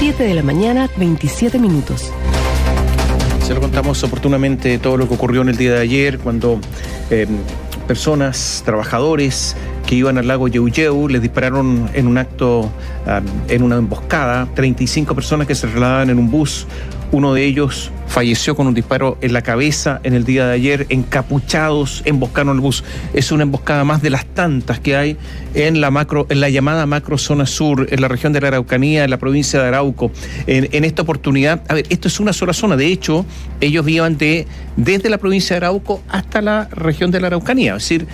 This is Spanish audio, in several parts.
7 de la mañana, 27 minutos. Se lo contamos oportunamente todo lo que ocurrió en el día de ayer, cuando personas, trabajadores que iban al lago Yeuyeu les dispararon en un acto, en una emboscada, 35 personas que se trasladaban en un bus. Uno de ellos falleció con un disparo en la cabeza en el día de ayer, encapuchados, emboscaron el bus. Es una emboscada más de las tantas que hay en la llamada macro zona sur, en la región de la Araucanía, en la provincia de Arauco. En esta oportunidad, esto es una sola zona. De hecho, ellos vivan desde la provincia de Arauco hasta la región de la Araucanía, es decir,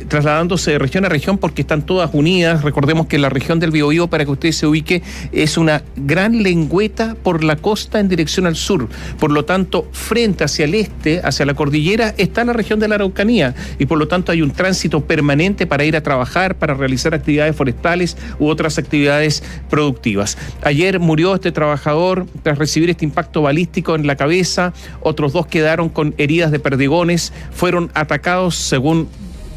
trasladándose de región a región porque están todas unidas. Recordemos que la región del Biobío, para que usted se ubique, es una gran lengüeta por la costa en dirección al sur. Por lo tanto, frente hacia el este, hacia la cordillera, está la región de la Araucanía y por lo tanto hay un tránsito permanente para ir a trabajar, para realizar actividades forestales u otras actividades productivas. Ayer murió este trabajador tras recibir este impacto balístico en la cabeza. Otros dos quedaron con heridas de perdigones, fueron atacados, según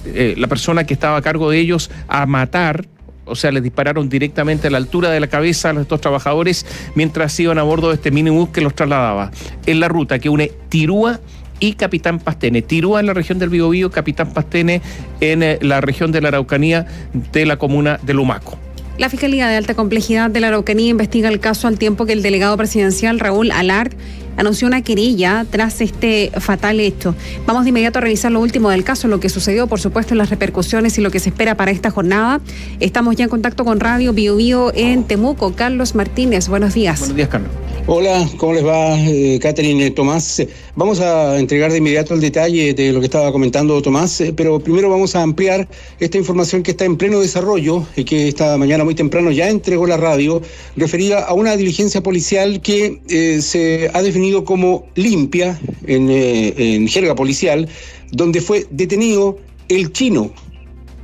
la persona que estaba a cargo de ellos, a matar. O sea, les dispararon directamente a la altura de la cabeza a los dos trabajadores mientras iban a bordo de este minibús que los trasladaba en la ruta que une Tirúa y Capitán Pastene. Tirúa en la región del Biobío, Capitán Pastene en la región de la Araucanía de la comuna de Lumaco. La Fiscalía de Alta Complejidad de la Araucanía investiga el caso al tiempo que el delegado presidencial Raúl Alard anunció una querella tras este fatal hecho. Vamos de inmediato a revisar lo último del caso, lo que sucedió, por supuesto, las repercusiones y lo que se espera para esta jornada. Estamos ya en contacto con Radio Biobío en Temuco. Carlos Martínez, buenos días. Buenos días, Carlos. Hola, ¿cómo les va, Catherine, Tomás? Vamos a entregar de inmediato el detalle de lo que estaba comentando Tomás, pero primero vamos a ampliar esta información que está en pleno desarrollo y que esta mañana muy temprano ya entregó la radio, referida a una diligencia policial que se ha definido como limpia en jerga policial, donde fue detenido el Chino,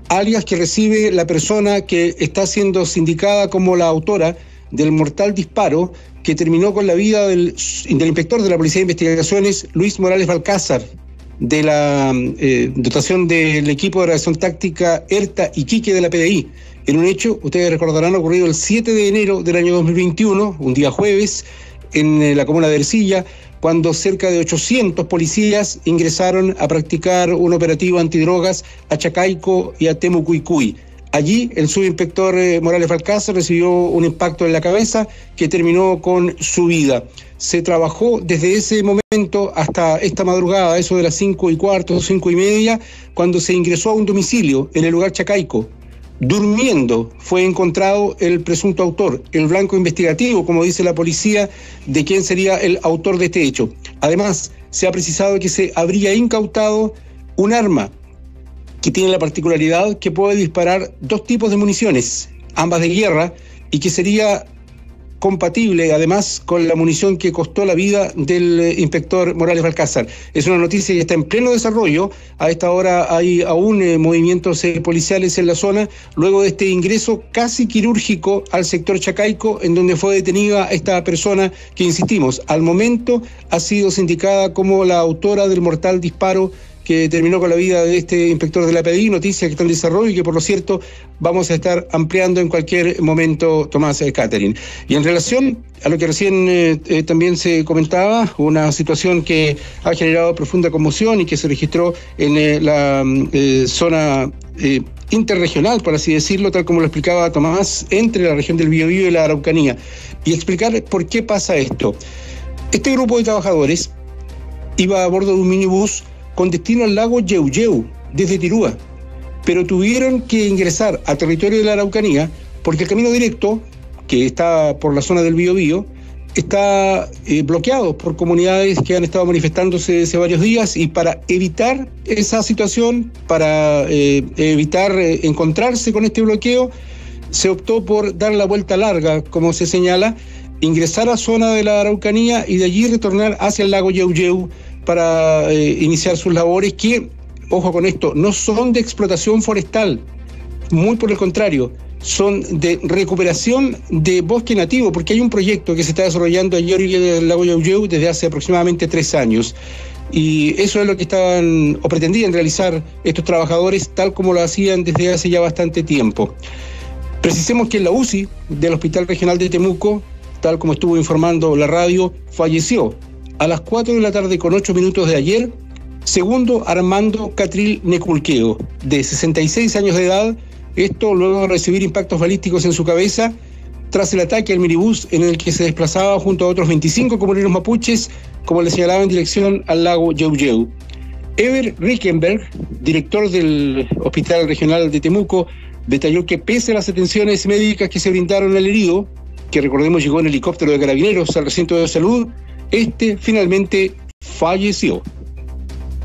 alias que recibe la persona que está siendo sindicada como la autora del mortal disparo que terminó con la vida del inspector de la Policía de Investigaciones, Luis Morales Balcázar, de la dotación del equipo de reacción táctica ERTA Iquique de la PDI, en un hecho, ustedes recordarán, ocurrido el 7 de enero del año 2021, un día jueves, en la comuna de Ercilla, cuando cerca de 800 policías ingresaron a practicar un operativo antidrogas a Chacaico y a Temucuicuy. Allí el subinspector Morales Balcázar recibió un impacto en la cabeza que terminó con su vida. Se trabajó desde ese momento hasta esta madrugada, eso de las 5:15, 5:30, cuando se ingresó a un domicilio en el lugar Chacaico. Durmiendo fue encontrado el presunto autor, el blanco investigativo, como dice la policía, de quién sería el autor de este hecho. Además, se ha precisado que se habría incautado un arma que tiene la particularidad que puede disparar dos tipos de municiones, ambas de guerra, y que sería compatible además con la munición que costó la vida del inspector Morales Balcázar. Es una noticia que está en pleno desarrollo. A esta hora hay aún movimientos policiales en la zona, luego de este ingreso casi quirúrgico al sector Chacaico, en donde fue detenida esta persona que, insistimos, al momento ha sido sindicada como la autora del mortal disparo que terminó con la vida de este inspector de la PDI, noticia que está en desarrollo y que, por lo cierto, vamos a estar ampliando en cualquier momento, Tomás, Catherine. Y en relación a lo que recién también se comentaba, una situación que ha generado profunda conmoción y que se registró en la zona interregional, por así decirlo, tal como lo explicaba Tomás, entre la región del Biobío y la Araucanía. Y explicar por qué pasa esto. Este grupo de trabajadores iba a bordo de un minibús con destino al lago Yeuyeu, desde Tirúa, pero tuvieron que ingresar a territorio de la Araucanía porque el camino directo, que está por la zona del Biobío, está bloqueado por comunidades que han estado manifestándose hace varios días, y para evitar esa situación, para evitar encontrarse con este bloqueo, se optó por dar la vuelta larga, como se señala, ingresar a la zona de la Araucanía y de allí retornar hacia el lago Yeuyeu para iniciar sus labores que, ojo con esto, no son de explotación forestal, muy por el contrario, son de recuperación de bosque nativo, porque hay un proyecto que se está desarrollando allí a orilla del lago Yeuyeu desde hace aproximadamente 3 años. Y eso es lo que estaban o pretendían realizar estos trabajadores, tal como lo hacían desde hace ya bastante tiempo. Precisemos que en la UCI del Hospital Regional de Temuco tal como estuvo informando la radio, falleció a las 4:08 de ayer. Segundo, Armando Catril Neculqueo, de 66 años de edad, esto luego de recibir impactos balísticos en su cabeza tras el ataque al minibús en el que se desplazaba junto a otros 25 comuneros mapuches, como le señalaba, en dirección al lago Yeuyeu. Eber Rickenberg, director del Hospital Regional de Temuco, detalló que pese a las atenciones médicas que se brindaron al herido, que recordemos llegó en helicóptero de Carabineros al recinto de salud, finalmente falleció.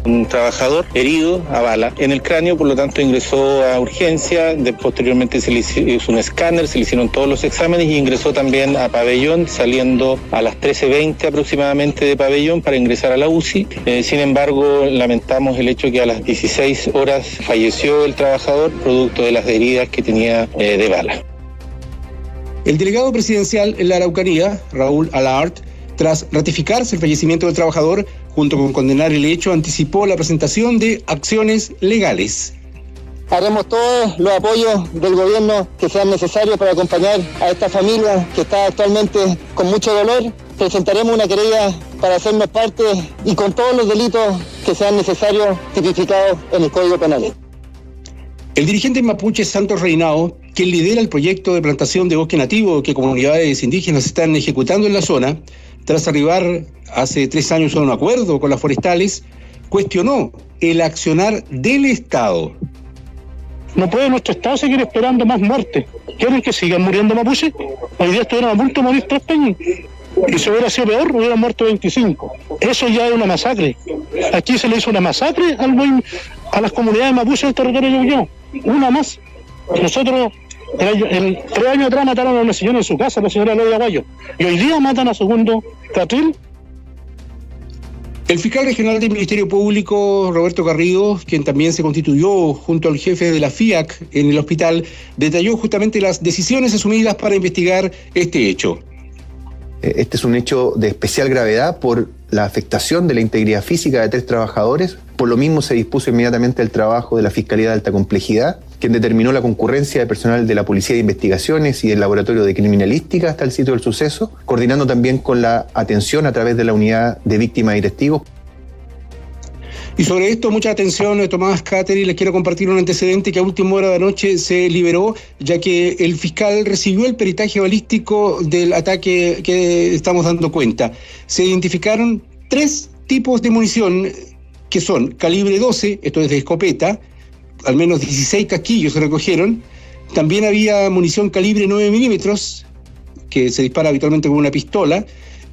Un trabajador herido a bala en el cráneo, por lo tanto ingresó a urgencia, posteriormente se le hizo un escáner, se le hicieron todos los exámenes y ingresó también a pabellón, saliendo a las 13:20 aproximadamente de pabellón para ingresar a la UCI. Sin embargo, lamentamos el hecho que a las 16 horas falleció el trabajador, producto de las heridas que tenía de bala. El delegado presidencial en la Araucanía, Raúl Alard, tras ratificarse el fallecimiento del trabajador, junto con condenar el hecho, anticipó la presentación de acciones legales. Haremos todos los apoyos del gobierno que sean necesarios para acompañar a esta familia que está actualmente con mucho dolor. Presentaremos una querella para hacernos parte y con todos los delitos que sean necesarios tipificados en el Código Penal. El dirigente mapuche Santos Reinao, quien lidera el proyecto de plantación de bosque nativo que comunidades indígenas están ejecutando en la zona, tras arribar hace 3 años a un acuerdo con las forestales, cuestionó el accionar del Estado. No puede nuestro Estado seguir esperando más muertes. ¿Quieren que sigan muriendo mapuches? Hoy día estuvieron a punto de morir 3 peñas. Y si hubiera sido peor, hubieran muerto 25. Eso ya es una masacre. Aquí se le hizo una masacre a las comunidades mapuches del territorio de Yeuyeu. Una más. Nosotros, 3 años atrás mataron a una señora en su casa, la señora Loya Aguayo. Y hoy día matan a segundo Catril. El fiscal regional del Ministerio Público, Roberto Garrido, quien también se constituyó junto al jefe de la FIAC en el hospital, detalló justamente las decisiones asumidas para investigar este hecho. Este es un hecho de especial gravedad por la afectación de la integridad física de 3 trabajadores. Por lo mismo se dispuso inmediatamente el trabajo de la Fiscalía de Alta Complejidad, quien determinó la concurrencia de personal de la Policía de Investigaciones y del Laboratorio de Criminalística hasta el sitio del suceso, coordinando también con la atención a través de la Unidad de Víctimas y Testigos. Y sobre esto, mucha atención, Tomás Cateri, les quiero compartir un antecedente que a última hora de la noche se liberó, ya que el fiscal recibió el peritaje balístico del ataque que estamos dando cuenta. Se identificaron 3 tipos de munición que son calibre 12, esto es de escopeta, al menos 16 casquillos se recogieron. También había munición calibre 9 milímetros, que se dispara habitualmente con una pistola,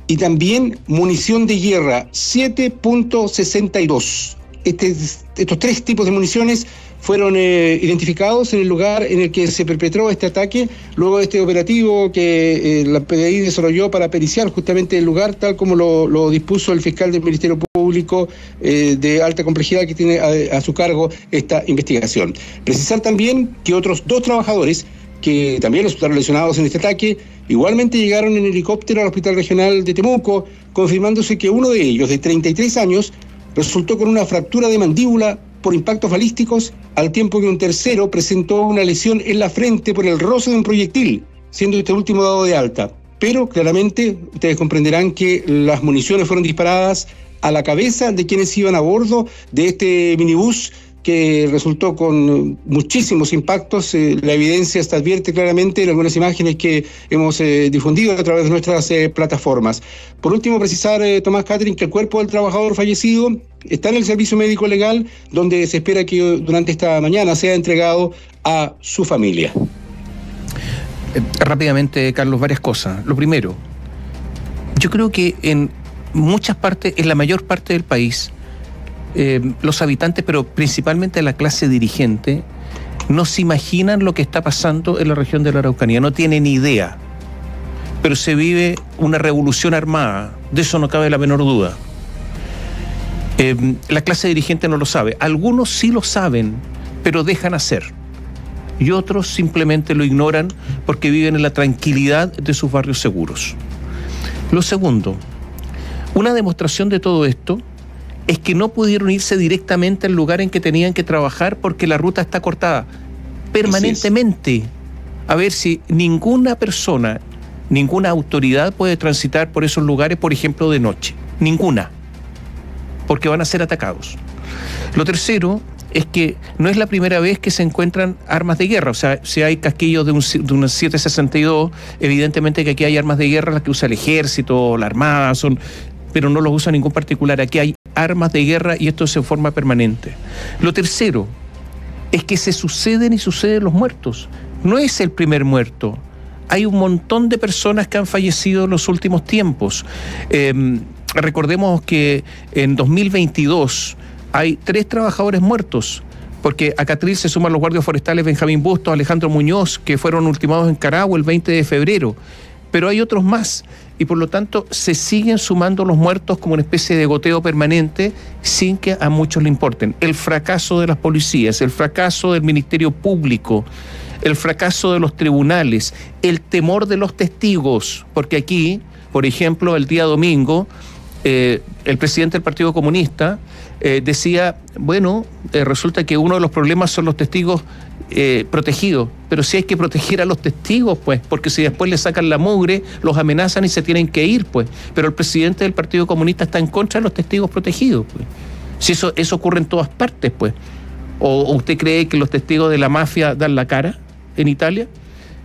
y también munición de guerra 7.62. Estos 3 tipos de municiones fueron identificados en el lugar en el que se perpetró este ataque, luego de este operativo que la PDI desarrolló para periciar justamente el lugar, tal como lo dispuso el fiscal del Ministerio Público de Alta Complejidad, que tiene a su cargo esta investigación. Precisar también que otros 2 trabajadores que también resultaron lesionados en este ataque, igualmente llegaron en helicóptero al Hospital Regional de Temuco, confirmándose que uno de ellos, de 33 años, resultó con una fractura de mandíbula por impactos balísticos, al tiempo que un tercero presentó una lesión en la frente por el roce de un proyectil, siendo este último dado de alta. Pero claramente ustedes comprenderán que las municiones fueron disparadas a la cabeza de quienes iban a bordo de este minibús, que resultó con muchísimos impactos. La evidencia se advierte claramente en algunas imágenes que hemos difundido a través de nuestras plataformas. Por último, precisar, Tomás Catherine, que el cuerpo del trabajador fallecido está en el servicio médico legal, donde se espera que durante esta mañana sea entregado a su familia. Rápidamente, Carlos, varias cosas. Lo primero, yo creo que en muchas partes, en la mayor parte del país, los habitantes, pero principalmente la clase dirigente, no se imaginan lo que está pasando en la región de la Araucanía, no tienen idea. Pero se vive una revolución armada, de eso no cabe la menor duda. La clase dirigente no lo sabe, algunos sí lo saben, pero dejan hacer. Y otros simplemente lo ignoran porque viven en la tranquilidad de sus barrios seguros. Lo segundo, una demostración de todo esto es que no pudieron irse directamente al lugar en que tenían que trabajar porque la ruta está cortada permanentemente. A ver si ninguna persona Ninguna autoridad puede transitar por esos lugares, por ejemplo, de noche. Ninguna. Porque van a ser atacados. Lo tercero es que no es la primera vez que se encuentran armas de guerra. O sea, si hay casquillos de un 7.62, evidentemente que aquí hay armas de guerra, las que usa el ejército, la armada, pero no los usa ningún particular. Aquí hay armas de guerra y esto es en forma permanente. Lo tercero es que se suceden los muertos. No es el primer muerto. Hay un montón de personas que han fallecido en los últimos tiempos. Recordemos que en 2022 hay 3 trabajadores muertos, porque a Catril se suman los guardias forestales Benjamín Bustos, Alejandro Muñoz, que fueron ultimados en Carahue el 20 de febrero. Pero hay otros más, y por lo tanto se siguen sumando los muertos como una especie de goteo permanente sin que a muchos le importen. El fracaso de las policías, el fracaso del Ministerio Público, el fracaso de los tribunales, el temor de los testigos, porque aquí, por ejemplo, el día domingo, el presidente del Partido Comunista decía, resulta que uno de los problemas son los testigos protegidos, pero si hay que proteger a los testigos, pues, porque si después le sacan la mugre, los amenazan y se tienen que ir, pues. Pero el presidente del Partido Comunista está en contra de los testigos protegidos, pues. Si eso ocurre en todas partes, pues. ¿O usted cree que los testigos de la mafia dan la cara en Italia?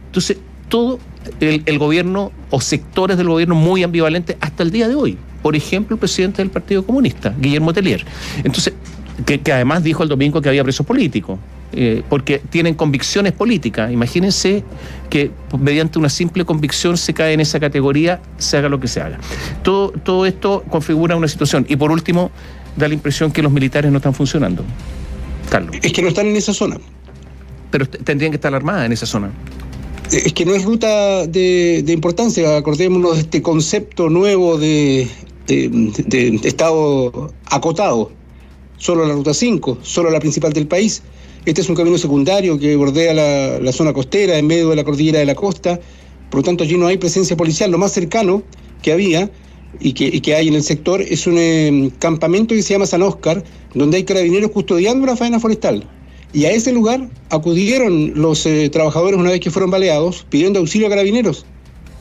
Entonces, todo el gobierno o sectores del gobierno muy ambivalentes hasta el día de hoy. Por ejemplo, el presidente del Partido Comunista, Guillermo Tellier. Entonces, que además dijo el domingo que había presos políticos, porque tienen convicciones políticas. Imagínense que mediante una simple convicción se cae en esa categoría, se haga lo que se haga. Todo esto configura una situación. Y por último, da la impresión que los militares no están funcionando. Carlos. Es que no están en esa zona. Pero tendrían que estar armadas en esa zona. Es que no es ruta de importancia. Acordémonos de este concepto nuevo de estado acotado. Solo la ruta 5, solo la principal del país. Este es un camino secundario que bordea la zona costera, en medio de la cordillera de la costa. Por lo tanto, allí no hay presencia policial. Lo más cercano que había y que hay en el sector es un campamento que se llama San Óscar, donde hay carabineros custodiando una faena forestal. Y a ese lugar acudieron los trabajadores una vez que fueron baleados, pidiendo auxilio a carabineros.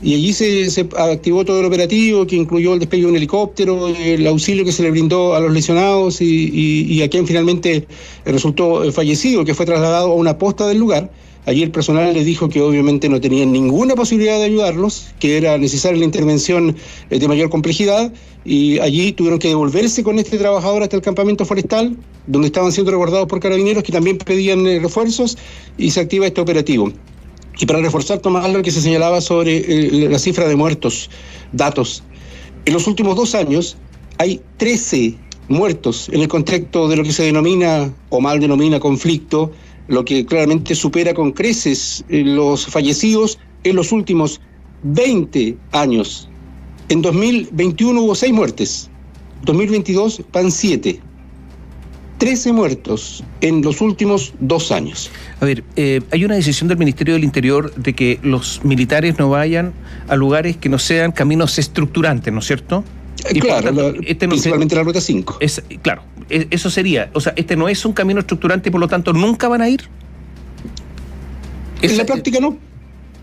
Y allí se activó todo el operativo, que incluyó el despegue de un helicóptero, el auxilio que se le brindó a los lesionados y a quien finalmente resultó fallecido, que fue trasladado a una posta del lugar. Allí el personal les dijo que obviamente no tenían ninguna posibilidad de ayudarlos, que era necesaria la intervención de mayor complejidad, y allí tuvieron que devolverse con este trabajador hasta el campamento forestal, donde estaban siendo resguardados por carabineros que también pedían refuerzos, y se activa este operativo. Y para reforzar, Tomás, lo que se señalaba sobre la cifra de muertos, datos. En los últimos 2 años hay 13 muertos en el contexto de lo que se denomina o mal denomina conflicto, lo que claramente supera con creces los fallecidos en los últimos 20 años. En 2021 hubo 6 muertes, 2022 van 7. 13 muertos en los últimos 2 años. A ver, hay una decisión del Ministerio del Interior de que los militares no vayan a lugares que no sean caminos estructurantes, ¿no es cierto? Y claro, principalmente la ruta 5. Claro, eso sería, o sea, este no es un camino estructurante y por lo tanto nunca van a ir. En la práctica no.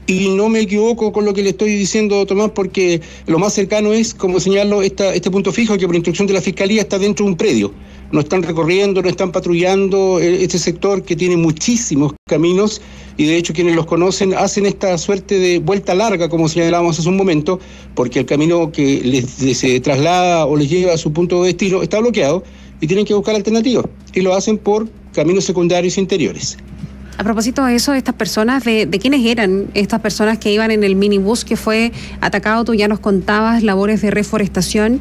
Y no me equivoco con lo que le estoy diciendo, Tomás, porque lo más cercano es, como señalo, este punto fijo que por instrucción de la Fiscalía está dentro de un predio. No están recorriendo, no están patrullando este sector que tiene muchísimos caminos y de hecho quienes los conocen hacen esta suerte de vuelta larga, como señalábamos hace un momento, porque el camino que les traslada o les lleva a su punto de destino está bloqueado y tienen que buscar alternativas y lo hacen por caminos secundarios interiores. A propósito de eso, estas personas, ¿de quiénes eran estas personas que iban en el minibús que fue atacado? Tú ya nos contabas labores de reforestación.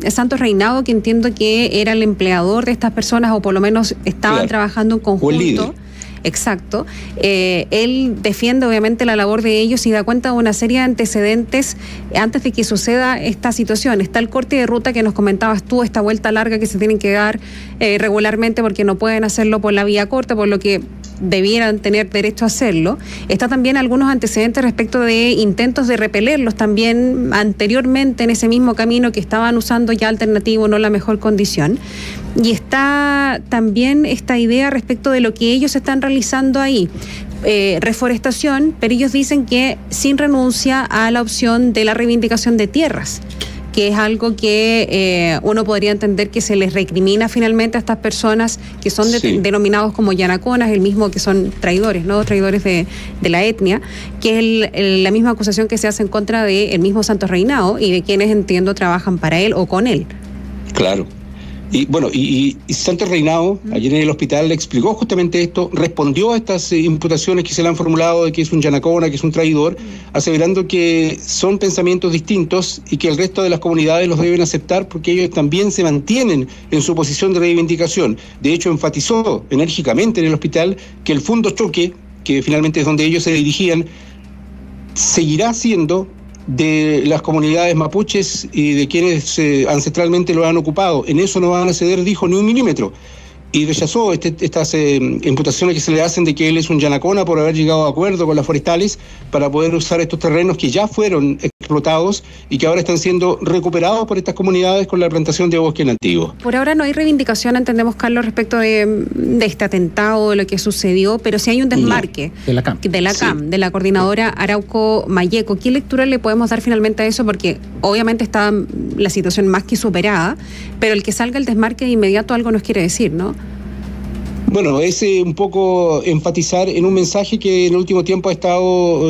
Santos Reinado, que entiendo que era el empleador de estas personas o por lo menos estaban trabajando en conjunto. Exacto. Él defiende obviamente la labor de ellos y da cuenta de una serie de antecedentes antes de que suceda esta situación. Está el corte de ruta que nos comentabas tú, esta vuelta larga que se tienen que dar regularmente porque no pueden hacerlo por la vía corta, por lo que debieran tener derecho a hacerlo. Está también algunos antecedentes respecto de intentos de repelerlos también anteriormente en ese mismo camino que estaban usando ya alternativo, no la mejor condición. Y está también esta idea respecto de lo que ellos están realizando ahí. Reforestación, pero ellos dicen que sin renuncia a la opción de la reivindicación de tierras, que es algo que uno podría entender que se les recrimina finalmente a estas personas que son denominados como yanaconas, el mismo que son traidores, ¿no? Traidores de la etnia, que es la misma acusación que se hace en contra del mismo Santos Reinao y de quienes, entiendo, trabajan para él o con él. Claro. Y bueno, y Santos Reinao, ayer en el hospital, le explicó justamente esto, respondió a estas imputaciones que se le han formulado de que es un yanacona, que es un traidor, aseverando que son pensamientos distintos y que el resto de las comunidades los deben aceptar porque ellos también se mantienen en su posición de reivindicación. De hecho, enfatizó enérgicamente en el hospital que el Fundo Choque, que finalmente es donde ellos se dirigían, seguirá siendo de las comunidades mapuches y de quienes ancestralmente lo han ocupado. En eso no van a ceder, dijo, ni un milímetro. Y rechazó estas imputaciones que se le hacen de que él es un yanacona por haber llegado a acuerdo con las forestales para poder usar estos terrenos que ya fueron explotados y que ahora están siendo recuperados por estas comunidades con la plantación de bosque nativo. Por ahora no hay reivindicación, entendemos, Carlos, respecto de este atentado, de lo que sucedió, pero sí hay un desmarque de la CAM, de la coordinadora Arauco Mayeco. ¿Qué lectura le podemos dar finalmente a eso? Porque obviamente está la situación más que superada, pero el que salga el desmarque de inmediato algo nos quiere decir, ¿no? Bueno, es un poco enfatizar en un mensaje que en el último tiempo ha estado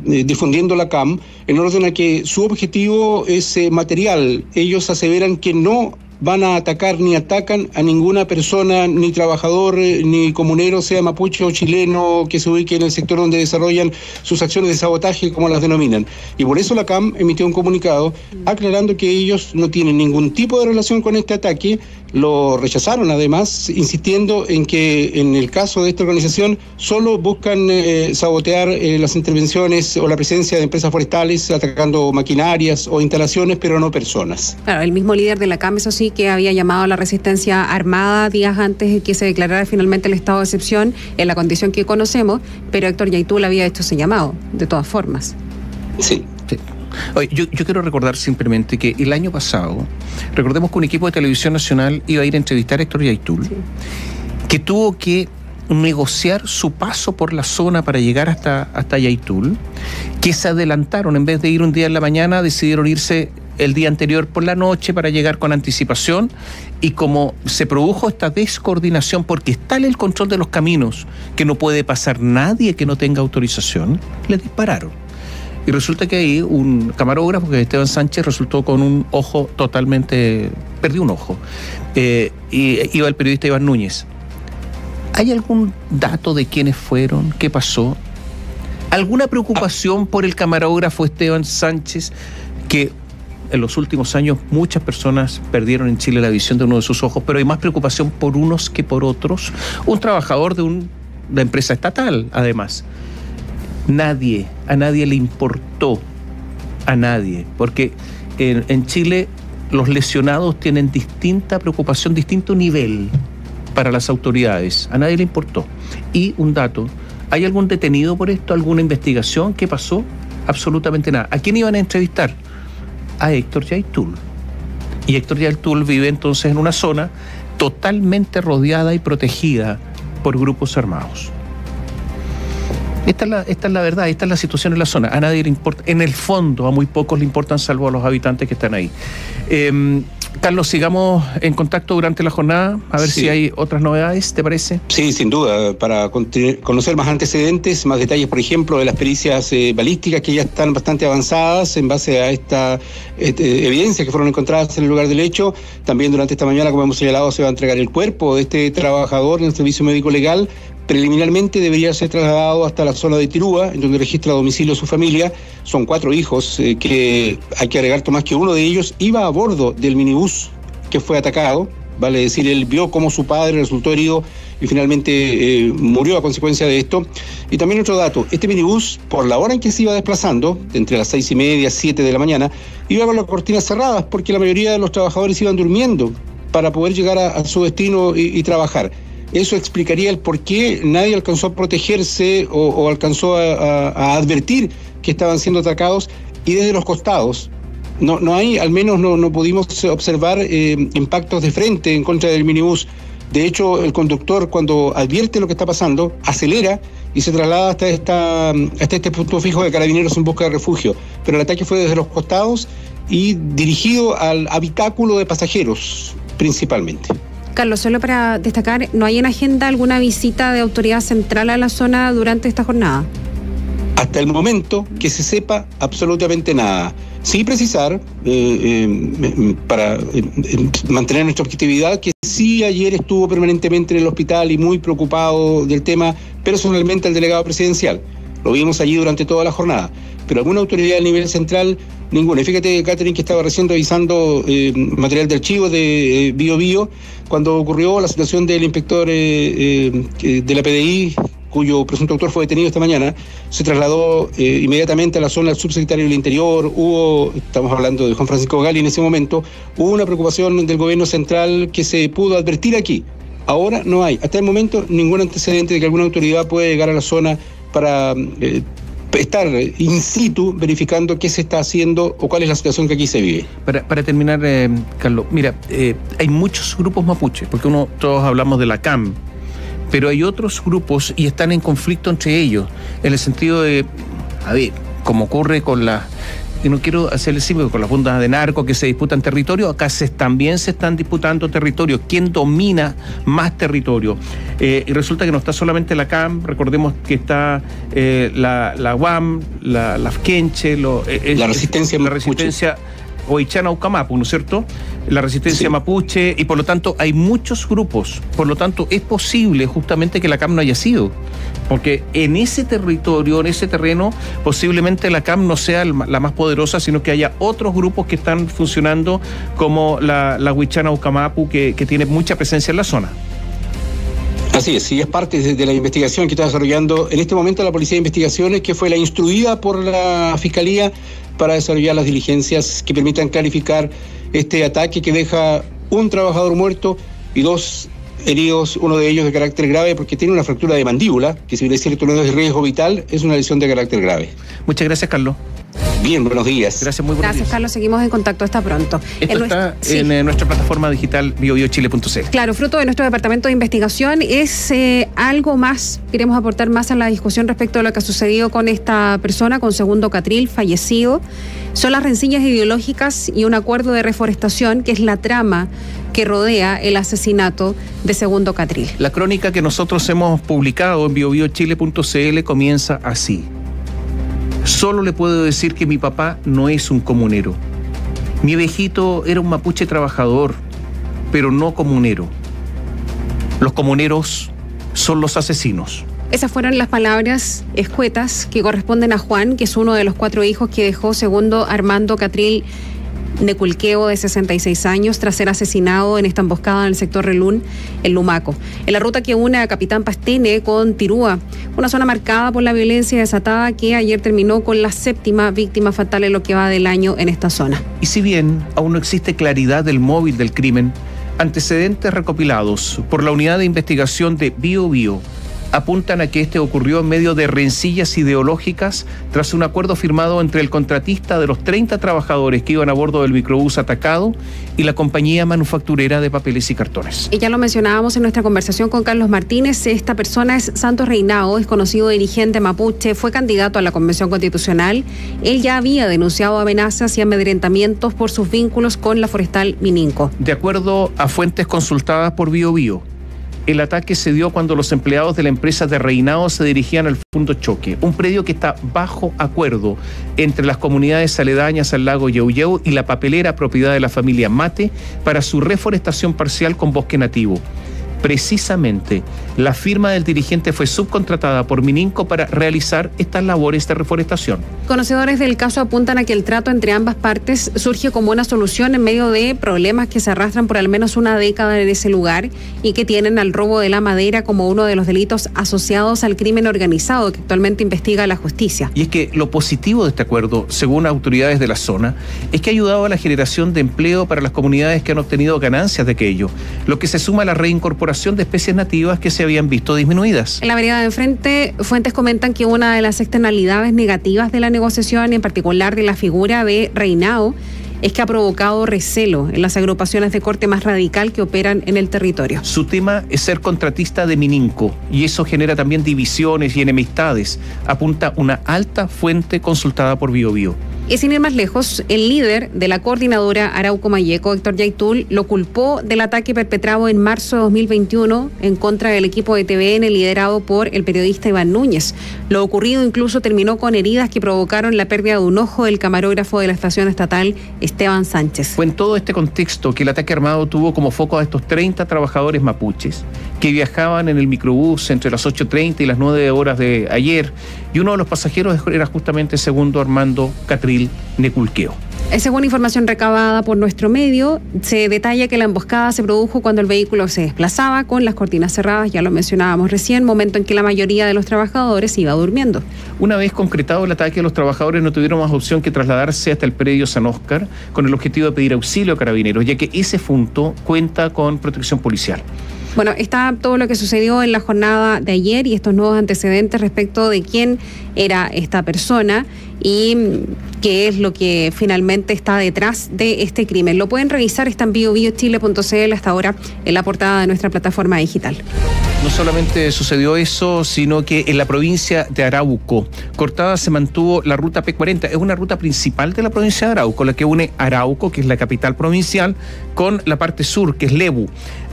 difundiendo la CAM, en orden a que su objetivo es material. Ellos aseveran que no van a atacar ni atacan a ninguna persona, ni trabajador, ni comunero, sea mapuche o chileno, que se ubique en el sector donde desarrollan sus acciones de sabotaje, como las denominan. Y por eso la CAM emitió un comunicado aclarando que ellos no tienen ningún tipo de relación con este ataque. Lo rechazaron además, insistiendo en que en el caso de esta organización solo buscan sabotear las intervenciones o la presencia de empresas forestales atacando maquinarias o instalaciones, pero no personas. Claro, el mismo líder de la CAM, eso sí, que había llamado a la resistencia armada días antes de que se declarara finalmente el estado de excepción en la condición que conocemos, pero Héctor Yaitul había hecho ese llamado, de todas formas. Sí. Oye, yo quiero recordar simplemente que el año pasado, recordemos que un equipo de Televisión Nacional iba a ir a entrevistar a Héctor Yaitul, que tuvo que negociar su paso por la zona para llegar hasta Yaitul, que se adelantaron, en vez de ir un día en la mañana, decidieron irse el día anterior por la noche para llegar con anticipación, y como se produjo esta descoordinación, porque está en el control de los caminos, que no puede pasar nadie que no tenga autorización, le dispararon. Y resulta que ahí un camarógrafo, que es Esteban Sánchez, resultó con un ojo totalmente... perdió un ojo. Y iba el periodista Iván Núñez. ¿Hay algún dato de quiénes fueron? ¿Qué pasó? ¿Alguna preocupación por el camarógrafo Esteban Sánchez, que en los últimos años muchas personas perdieron en Chile la visión de uno de sus ojos, pero hay más preocupación por unos que por otros? Un trabajador de una empresa estatal, además. A nadie le importó, a nadie, porque en Chile los lesionados tienen distinta preocupación, distinto nivel para las autoridades. A nadie le importó. Y un dato, ¿hay algún detenido por esto? ¿Alguna investigación? ¿Qué pasó? Absolutamente nada. ¿A quién iban a entrevistar? A Héctor Yaitul. Y Héctor Yaitul vive entonces en una zona totalmente rodeada y protegida por grupos armados. Esta es la verdad, esta es la situación en la zona. A nadie le importa, en el fondo a muy pocos le importan, salvo a los habitantes que están ahí. Carlos, sigamos en contacto durante la jornada, a ver si hay otras novedades, ¿te parece? Sí, sin duda, para conocer más antecedentes, más detalles, por ejemplo, de las pericias balísticas que ya están bastante avanzadas en base a esta evidencia que fueron encontradas en el lugar del hecho. También durante esta mañana, como hemos señalado, se va a entregar el cuerpo de este trabajador en el servicio médico legal. Preliminarmente debería ser trasladado hasta la zona de Tirúa, en donde registra domicilio su familia. Son 4 hijos, que hay que agregar, Tomás, que uno de ellos iba a bordo del minibús que fue atacado. Vale decir, él vio cómo su padre resultó herido y finalmente murió a consecuencia de esto. Y también otro dato, este minibús, por la hora en que se iba desplazando, entre las 6:30, 7 de la mañana, iba con las cortinas cerradas porque la mayoría de los trabajadores iban durmiendo para poder llegar a su destino y trabajar. Eso explicaría el por qué nadie alcanzó a protegerse o alcanzó a advertir que estaban siendo atacados, y desde los costados, no hay, al menos no pudimos observar impactos de frente en contra del minibús. De hecho, el conductor, cuando advierte lo que está pasando, acelera y se traslada hasta este punto fijo de Carabineros en busca de refugio. Pero el ataque fue desde los costados y dirigido al habitáculo de pasajeros, principalmente. Carlos, solo para destacar, ¿no hay en agenda alguna visita de autoridad central a la zona durante esta jornada? Hasta el momento, que se sepa, absolutamente nada. Sí precisar, para mantener nuestra objetividad, que sí ayer estuvo permanentemente en el hospital y muy preocupado del tema personalmente el delegado presidencial. Lo vimos allí durante toda la jornada. Pero alguna autoridad a nivel central, ninguna. Y fíjate, Catherine, que estaba recién revisando material de archivo de Bio Bio, cuando ocurrió la situación del inspector de la PDI, cuyo presunto autor fue detenido esta mañana, se trasladó inmediatamente a la zona del subsecretario del Interior. Estamos hablando de Juan Francisco Gali en ese momento, hubo una preocupación del gobierno central que se pudo advertir aquí. Ahora no hay, hasta el momento, ningún antecedente de que alguna autoridad pueda llegar a la zona para estar in situ verificando qué se está haciendo o cuál es la situación que aquí se vive. Para terminar, Carlos, mira, hay muchos grupos mapuches, porque todos hablamos de la CAM, pero hay otros grupos y están en conflicto entre ellos, en el sentido de, como ocurre con y no quiero hacerle símbolo, con las bundas de narco que se disputan territorio, acá también se están disputando territorios. ¿Quién domina más territorio? Y resulta que no está solamente la CAM, recordemos que está la UAM, la Afkenche, la resistencia Oichana Ucamapu, ¿no es cierto? La resistencia mapuche, y por lo tanto hay muchos grupos. Por lo tanto, es posible justamente que la CAM no haya sido. Porque en ese territorio, en ese terreno, posiblemente la CAM no sea la más poderosa, sino que haya otros grupos que están funcionando como la Huichana Ucamapu, que tiene mucha presencia en la zona. Así es, y es parte de la investigación que está desarrollando en este momento la Policía de Investigaciones, que fue la instruida por la Fiscalía para desarrollar las diligencias que permitan clarificar este ataque que deja un trabajador muerto y 2 heridos, uno de ellos de carácter grave porque tiene una fractura de mandíbula, que si bien es cierto no es de riesgo vital, es una lesión de carácter grave. Muchas gracias, Carlos. Bien, buenos días. Gracias, muy buenos días. Carlos. Seguimos en contacto. Hasta pronto. Esto está en nuestra plataforma digital biobiochile.cl. Claro, fruto de nuestro departamento de investigación. Es algo más, queremos aportar más a la discusión respecto a lo que ha sucedido con esta persona, con Segundo Catril, fallecido. Son las rencillas ideológicas y un acuerdo de reforestación, que es la trama que rodea el asesinato de Segundo Catril. La crónica que nosotros hemos publicado en biobiochile.cl comienza así. Solo le puedo decir que mi papá no es un comunero. Mi viejito era un mapuche trabajador, pero no comunero. Los comuneros son los asesinos. Esas fueron las palabras escuetas que corresponden a Juan, que es uno de los 4 hijos que dejó Segundo Armando Catril Neculqueo, de 66 años, tras ser asesinado en esta emboscada en el sector Relún, en Lumaco, en la ruta que une a Capitán Pastene con Tirúa, una zona marcada por la violencia desatada que ayer terminó con la 7ª víctima fatal en lo que va del año en esta zona. Y si bien aún no existe claridad del móvil del crimen, antecedentes recopilados por la unidad de investigación de Bio Bio apuntan a que este ocurrió en medio de rencillas ideológicas tras un acuerdo firmado entre el contratista de los 30 trabajadores que iban a bordo del microbús atacado y la compañía manufacturera de papeles y cartones. Y ya lo mencionábamos en nuestra conversación con Carlos Martínez, esta persona es Santos Reinao, es conocido dirigente mapuche, fue candidato a la Convención Constitucional. Él ya había denunciado amenazas y amedrentamientos por sus vínculos con la forestal Mininco. De acuerdo a fuentes consultadas por Bio Bio, el ataque se dio cuando los empleados de la empresa de Reinao se dirigían al Fundo Choque, un predio que está bajo acuerdo entre las comunidades aledañas al lago Yeuyeu y la papelera propiedad de la familia Mate para su reforestación parcial con bosque nativo. Precisamente, la firma del dirigente fue subcontratada por Mininco para realizar estas labores de reforestación. Conocedores del caso apuntan a que el trato entre ambas partes surge como una solución en medio de problemas que se arrastran por al menos una década en ese lugar y que tienen al robo de la madera como uno de los delitos asociados al crimen organizado que actualmente investiga la justicia. Y es que lo positivo de este acuerdo, según autoridades de la zona, es que ha ayudado a la generación de empleo para las comunidades que han obtenido ganancias de aquello, lo que se suma a la reincorporación de especies nativas que se habían visto disminuidas. En la vereda de enfrente, fuentes comentan que una de las externalidades negativas de la negociación, en particular de la figura de Reinao, es que ha provocado recelo en las agrupaciones de corte más radical que operan en el territorio. Su tema es ser contratista de Mininco y eso genera también divisiones y enemistades, apunta una alta fuente consultada por Biobío. Y sin ir más lejos, el líder de la coordinadora Arauco Mayeco, Héctor Yaitul, lo culpó del ataque perpetrado en marzo de 2021 en contra del equipo de TVN liderado por el periodista Iván Núñez. Lo ocurrido incluso terminó con heridas que provocaron la pérdida de un ojo del camarógrafo de la estación estatal, Esteban Sánchez. Fue en todo este contexto que el ataque armado tuvo como foco a estos 30 trabajadores mapuches que viajaban en el microbús entre las 8:30 y las 9 horas de ayer, y uno de los pasajeros era justamente segundo Armando Catril Neculqueo. Según información recabada por nuestro medio, se detalla que la emboscada se produjo cuando el vehículo se desplazaba con las cortinas cerradas, ya lo mencionábamos recién, momento en que la mayoría de los trabajadores iba durmiendo. Una vez concretado el ataque, los trabajadores no tuvieron más opción que trasladarse hasta el predio San Óscar con el objetivo de pedir auxilio a carabineros, ya que ese punto cuenta con protección policial. Bueno, está todo lo que sucedió en la jornada de ayer y estos nuevos antecedentes respecto de quién era esta persona y qué es lo que finalmente está detrás de este crimen. Lo pueden revisar, está en biobiochile.cl hasta ahora en la portada de nuestra plataforma digital. No solamente sucedió eso, sino que en la provincia de Arauco, cortada se mantuvo la ruta P40. Es una ruta principal de la provincia de Arauco, la que une Arauco, que es la capital provincial, con la parte sur, que es Lebu.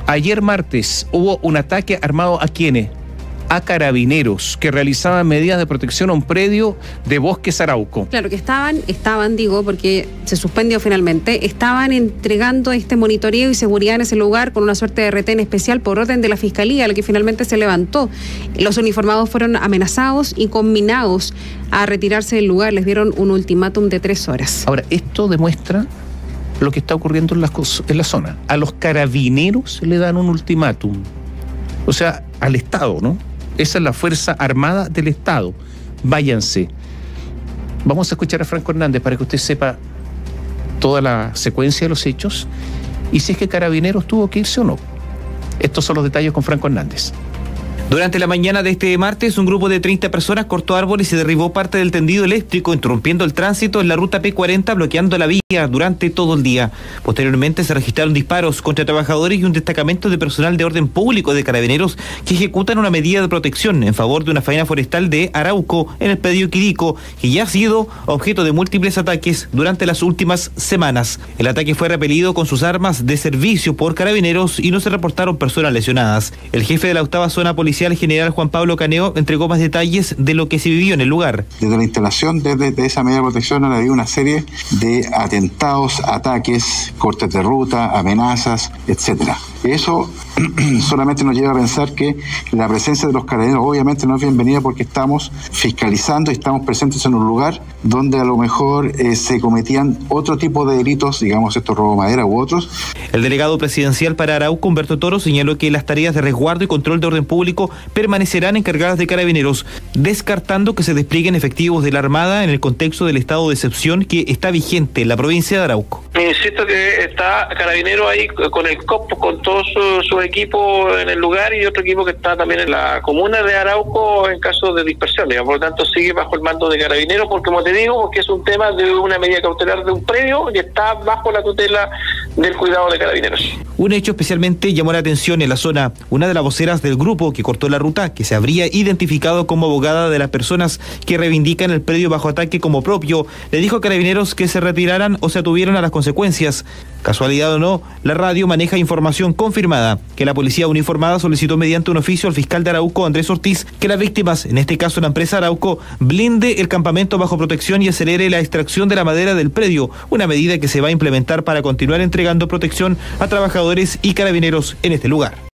Ayer martes hubo un ataque armado ¿a quiénes? A carabineros que realizaban medidas de protección a un predio de Bosques Arauco. Claro, que estaban, digo, porque se suspendió finalmente, estaban entregando este monitoreo y seguridad en ese lugar con una suerte de retén especial por orden de la Fiscalía, la que finalmente se levantó. Los uniformados fueron amenazados y conminados a retirarse del lugar, les dieron un ultimátum de 3 horas. Ahora, esto demuestra lo que está ocurriendo en la zona. A los carabineros le dan un ultimátum, o sea, al Estado, ¿no? Esa es la Fuerza Armada del Estado. Váyanse. Vamos a escuchar a Franco Hernández para que usted sepa toda la secuencia de los hechos y si es que Carabineros tuvo que irse o no. Estos son los detalles con Franco Hernández. Durante la mañana de este martes, un grupo de 30 personas cortó árboles y derribó parte del tendido eléctrico, interrumpiendo el tránsito en la ruta P40, bloqueando la vía durante todo el día. Posteriormente se registraron disparos contra trabajadores y un destacamento de personal de orden público de Carabineros que ejecutan una medida de protección en favor de una faena forestal de Arauco en el predio Quirico, que ya ha sido objeto de múltiples ataques durante las últimas semanas. El ataque fue repelido con sus armas de servicio por Carabineros y no se reportaron personas lesionadas. El jefe de la 8ª zona policial, el general Juan Pablo Caneo, entregó más detalles de lo que se vivió en el lugar. Desde la instalación de esa medida de protección han habido una serie de atentados, ataques, cortes de ruta, amenazas, etcétera. Eso solamente nos lleva a pensar que la presencia de los carabineros obviamente no es bienvenida porque estamos fiscalizando y estamos presentes en un lugar donde a lo mejor se cometían otro tipo de delitos, digamos estos robo de madera u otros. El delegado presidencial para Arauco, Humberto Toro, señaló que las tareas de resguardo y control de orden público permanecerán encargadas de Carabineros, descartando que se desplieguen efectivos de la Armada en el contexto del estado de excepción que está vigente en la provincia de Arauco. Insisto que está Carabineros ahí con el COP, con todo su equipo en el lugar y otro equipo que está también en la comuna de Arauco en caso de dispersión, digamos. Por lo tanto sigue bajo el mando de Carabineros porque, como te digo, porque es un tema de una medida cautelar de un predio y está bajo la tutela del cuidado de Carabineros. Un hecho especialmente llamó la atención en la zona. Una de las voceras del grupo que cortó la ruta, que se habría identificado como abogada de las personas que reivindican el predio bajo ataque como propio, le dijo a Carabineros que se retiraran o se atuvieran a las consecuencias. Casualidad o no, la radio maneja información confirmada que la policía uniformada solicitó mediante un oficio al fiscal de Arauco, Andrés Ortiz, que las víctimas, en este caso la empresa Arauco, blinde el campamento bajo protección y acelere la extracción de la madera del predio, una medida que se va a implementar para continuar entregando protección a trabajadores y carabineros en este lugar.